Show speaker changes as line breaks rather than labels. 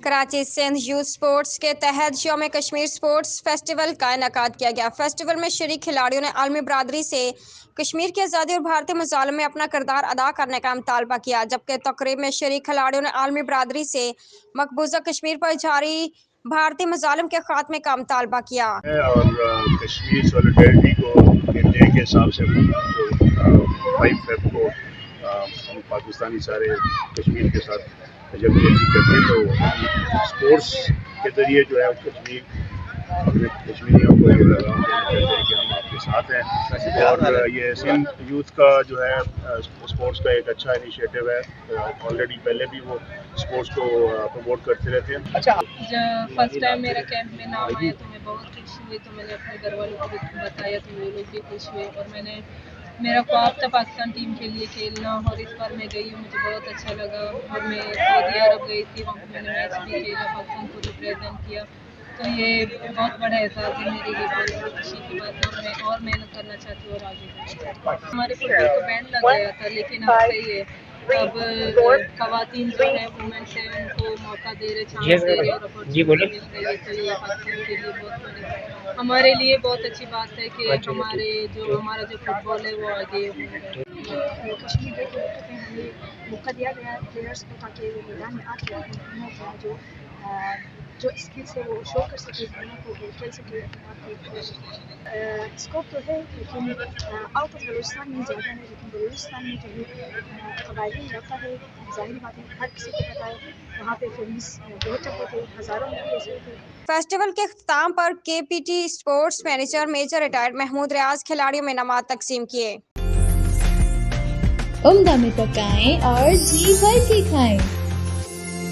Karachi Sindh youth sports کے تحت یوم کشمیر سپورٹس فیسٹیول کا انعقاد کیا گیا۔ فیسٹیول میں شریک کھلاڑیوں نے عالمی برادری سے کشمیر کی آزادی اور بھارتی مظالم میں اپنا کردار ادا کرنے کا مطالبہ کیا، جبکہ تقریب میں شریک کھلاڑیوں نے عالمی برادری سے مقبوضہ کشمیر پر جاری بھارتی مظالم کے خاتمے کا مطالبہ کیا۔
اور کشمیر سولیڈیرٹی کو ڈے کے حساب سے 5 فیب کو ہم پاکستانی سارے کشمیر کے ساتھ جب کرتے ہیں تو اسپورٹس کے ذریعے جو ہے کشمیر اپنے کشمیریوں کو یہ پیغام دینا چاہتے ہیں کہ ہم آپ کے ساتھ ہیں، اور یہ سندھ یوتھ کا جو ہے اسپورٹس کا ایک اچھا انیشیٹو ہے۔ آلریڈی پہلے بھی وہ اسپورٹس کو پروموٹ کرتے رہتے ہیں۔
جب فرسٹ ٹائم میرا کیمپ میں نام آیا تو میں بہت خوش ہوئی، تو میں نے اپنے گھر والوں کو بھی بتایا تو وہ لوگ بھی خوش ہوئے، اور میرا خواب تھا پاکستان ٹیم کے لیے کھیلنا، اور اس بار میں گئی ہوں، مجھے بہت اچھا لگا، اور میں سعودی عرب گئی تھی، وہاں پہ میں نے میچ بھی کھیلا، پاکستان کو ریپرزینٹ کیا، تو یہ بہت بڑا احساس ہے میرے لیے، بہت خوشی کی بات ہے، اور میں اور محنت کرنا چاہتی ہوں اور آگے۔ ہمارے فٹ بال کو بین لگ گیا تھا، لیکن اب صحیح ہے، اب خواتین جو ہے وومنس ہیں ان کو موقع دے رہے، چانس دے رہے اور اپارچونیٹی مل رہی ہے، تو یہ پاکستان کے لیے بہت بڑی، ہمارے لیے بہت اچھی بات ہے کہ ہمارا جو فٹ بال ہے وہ آگے ہو رہا ہے۔
کشمیر ڈے کے موقع پہ ہمیں موقع دیا گیا ہے پلیئرس کو، تاکہ وہ میدان میں آ کے اپنے جو اسکلس ہے وہ شو کر سکے، دنیا کو کھیل سکے۔ اسکوپ تو ہے لیکن آؤٹ آف بلوچستان میں زیادہ ہے، لیکن بلوچستان میں جو ہے قبائلی علاقہ ہے، ظاہری بات ہے ہر کسی کو پتہ ہے، وہاں پہ فیملیز بہت چلتے تھے، ہزاروں لوگ ایسے تھے۔
فیسٹیول کے اختتام پر K P T sports manager major retired Mahmood Riaz کھلاڑیوں میں انعامات تقسیم کیے۔
عمدہ میں پکائیں اور جی بھر کے کھائیں۔